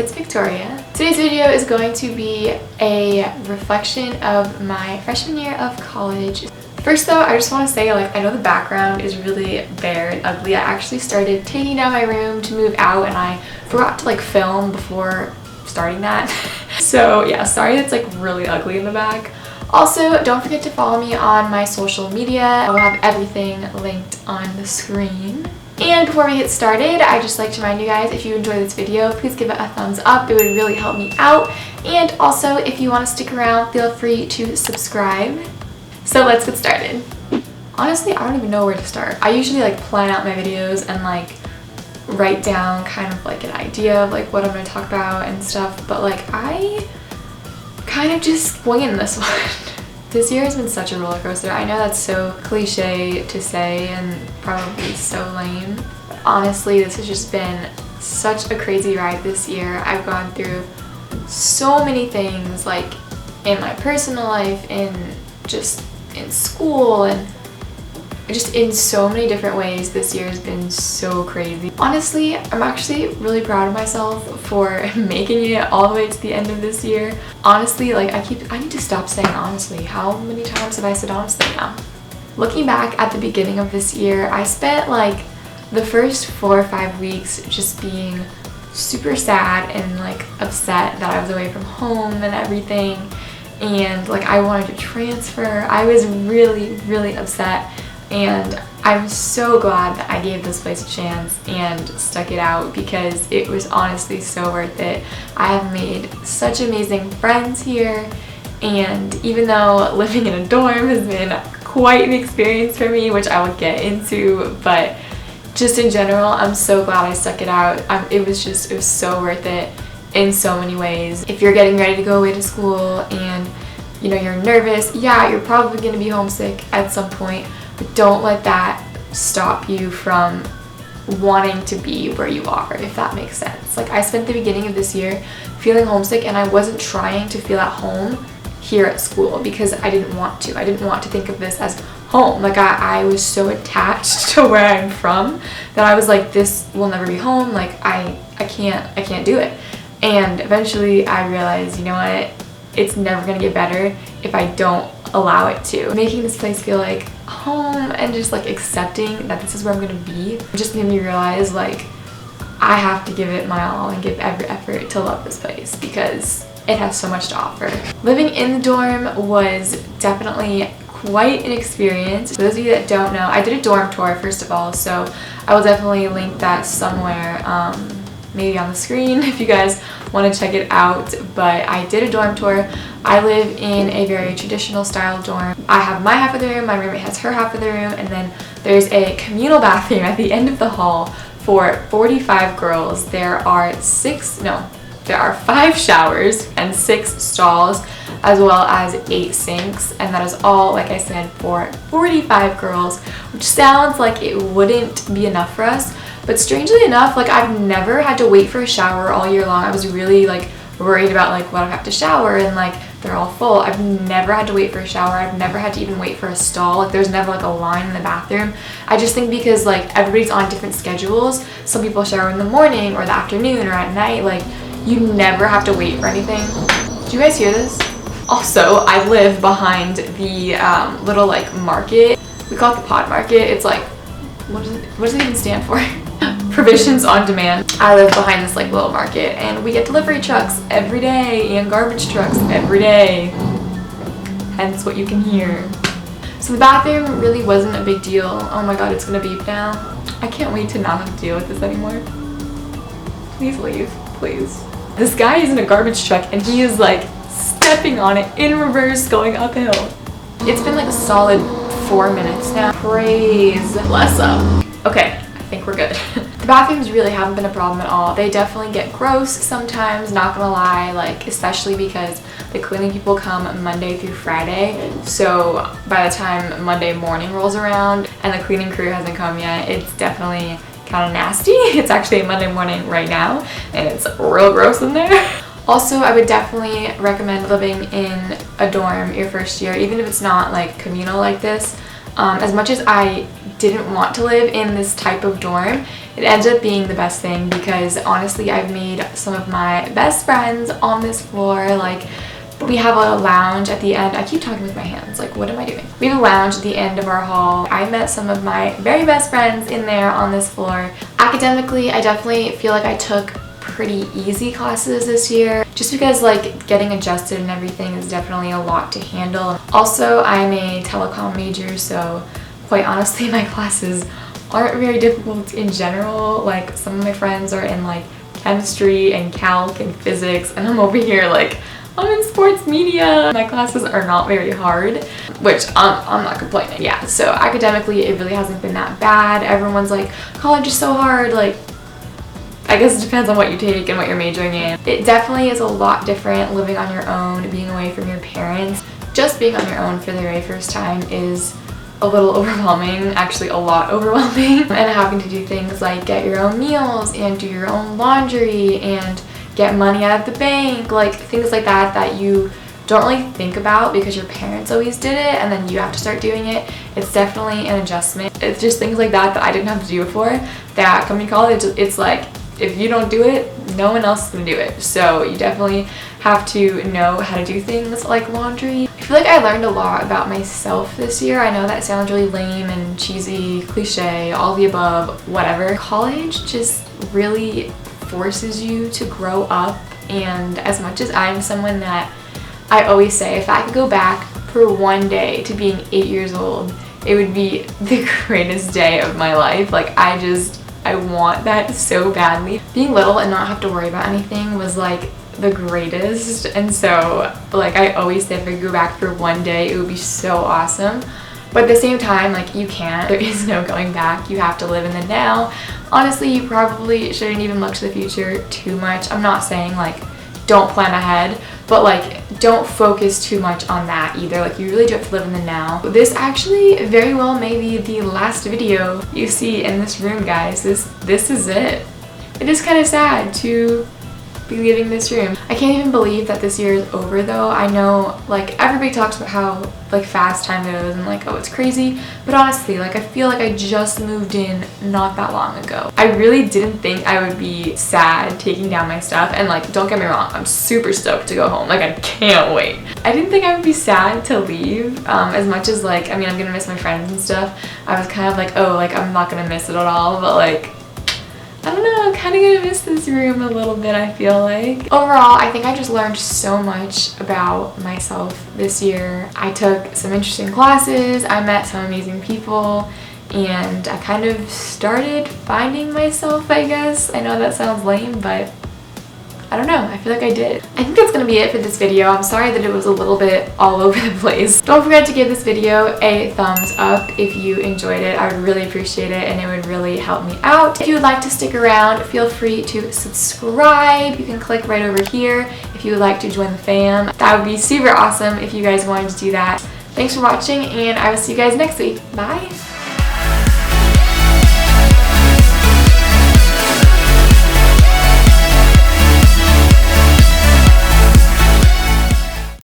it's Victoria. Today's video is going to be a reflection of my freshman year of college. First though, I just want to say, I know the background is really bare and ugly. I actually started taking down my room to move out and I forgot to film before starting that. So yeah, sorry it's really ugly in the back. Also, don't forget to follow me on my social media. I will have everything linked on the screen. And before we get started, I'd just like to remind you guys, if you enjoyed this video, please give it a thumbs up. It would really help me out. And also, if you want to stick around, feel free to subscribe. So let's get started. Honestly, I don't even know where to start. I usually plan out my videos and write down kind of an idea of what I'm going to talk about and stuff. But I kind of just winging this one. This year has been such a roller coaster. I know that's so cliche to say and probably so lame. But honestly, this has just been such a crazy ride this year. I've gone through so many things in my personal life, just in school, and just in so many different ways. This year has been so crazy. Honestly, I'm actually really proud of myself for making it all the way to the end of this year. Honestly, I need to stop saying honestly. How many times have I said honestly now? Looking back at the beginning of this year, I spent the first 4 or 5 weeks just being super sad and upset that I was away from home and everything, and I wanted to transfer. I was really, really upset. And I'm so glad that I gave this place a chance and stuck it out, because it was honestly so worth it. I have made such amazing friends here, and even though living in a dorm has been quite an experience for me, which I will get into, but just in general, I'm so glad I stuck it out. It was so worth it in so many ways. If you're getting ready to go away to school and you're nervous, yeah, you're probably going to be homesick at some point. But don't let that stop you from wanting to be where you are, if that makes sense. I spent the beginning of this year feeling homesick, and I wasn't trying to feel at home here at school because I didn't want to. I didn't want to think of this as home. I was so attached to where I'm from that I was this will never be home. I can't do it. And eventually I realized, you know what? It's never gonna get better if I don't allow it to. Making this place feel like home and just accepting that this is where I'm gonna be just made me realize I have to give it my all and give every effort to love this place because it has so much to offer. Living in the dorm was definitely quite an experience. For those of you that don't know, I did a dorm tour first of all, so I will definitely link that somewhere, maybe on the screen if you guys want to check it out. But I did a dorm tour. I live in a very traditional style dorm. I have my half of the room, my roommate has her half of the room, and then there's a communal bathroom at the end of the hall for 45 girls. There are 5 showers and 6 stalls, as well as 8 sinks, and that is all, like I said, for 45 girls, which sounds like it wouldn't be enough for us. But strangely enough, I've never had to wait for a shower all year long. I was really worried about what I have to shower, and they're all full. I've never had to wait for a shower. I've never had to even wait for a stall. There's never a line in the bathroom. I just think because everybody's on different schedules. Some people shower in the morning or the afternoon or at night. You never have to wait for anything. Do you guys hear this? Also, I live behind the little market. We call it the pod market. It's what does it even stand for? Provisions on demand. I live behind this little market, and we get delivery trucks every day and garbage trucks every day. Hence what you can hear. So the bathroom really wasn't a big deal. Oh my god, it's gonna beep now. I can't wait to not have to deal with this anymore. Please leave, please. This guy is in a garbage truck and he is stepping on it in reverse going uphill. It's been a solid 4 minutes now. Praise bless up. Okay, I think we're good. The bathrooms really haven't been a problem at all. They definitely get gross sometimes, not gonna lie, especially because the cleaning people come Monday through Friday. So by the time Monday morning rolls around and the cleaning crew hasn't come yet, it's definitely kind of nasty. It's actually Monday morning right now, and it's real gross in there. Also, I would definitely recommend living in a dorm your first year, even if it's not communal like this. As much as I didn't want to live in this type of dorm, it ended up being the best thing because honestly I've made some of my best friends on this floor. Like, we have a lounge at the end. I keep talking with my hands, like what am I doing? We have a lounge at the end of our hall. I met some of my very best friends in there on this floor. Academically, I definitely feel like I took pretty easy classes this year just because like getting adjusted and everything is definitely a lot to handle. Also, I'm a telecom major, so quite honestly my classes aren't very difficult in general. Like, some of my friends are in like chemistry and calc and physics, and I'm over here like I'm in sports media. My classes are not very hard, which I'm not complaining. Yeah, so academically it really hasn't been that bad. Everyone's like, college is so hard. Like, I guess it depends on what you take and what you're majoring in. It definitely is a lot different living on your own, being away from your parents. Just being on your own for the very first time is a little overwhelming, actually a lot overwhelming. And having to do things like get your own meals and do your own laundry and get money out of the bank, like things like that that you don't really think about because your parents always did it and then you have to start doing it. It's definitely an adjustment. It's just things like that that I didn't have to do before, that coming to college, it's like if you don't do it, no one else is gonna do it. So you definitely have to know how to do things like laundry. I feel like I learned a lot about myself this year. I know that sounds really lame and cheesy, cliche, all the above, whatever. College just really forces you to grow up, and as much as I'm someone that I always say if I could go back for one day to being 8 years old, it would be the greatest day of my life. Like, I want that so badly. Being little and not have to worry about anything was like the greatest, and so like I always say if I could go back for one day it would be so awesome. But at the same time, like, you can't. There is no going back. You have to live in the now. Honestly, you probably shouldn't even look to the future too much. I'm not saying like don't plan ahead, but like don't focus too much on that either. Like, you really do have to live in the now. This actually very well may be the last video you see in this room, guys. This is it. It is kind of sad to be leaving this room. I can't even believe that this year is over though. I know like everybody talks about how like fast time goes and like, oh, it's crazy, but honestly, like, I feel like I just moved in not that long ago. I really didn't think I would be sad taking down my stuff, and like, don't get me wrong, I'm super stoked to go home. Like, I can't wait. I didn't think I would be sad to leave as much as like, I mean, I'm gonna miss my friends and stuff. I was kind of like, oh, like I'm not gonna miss it at all, but like, I don't know, I'm kind of gonna miss this room a little bit, I feel like. Overall, I think I just learned so much about myself this year. I took some interesting classes, I met some amazing people, and I kind of started finding myself, I guess. I know that sounds lame, but I don't know, I feel like I did. I think that's gonna be it for this video. I'm sorry that it was a little bit all over the place. Don't forget to give this video a thumbs up if you enjoyed it. I would really appreciate it, and it would really help me out. If you would like to stick around, feel free to subscribe. You can click right over here if you would like to join the fam. That would be super awesome if you guys wanted to do that. Thanks for watching, and I will see you guys next week. Bye!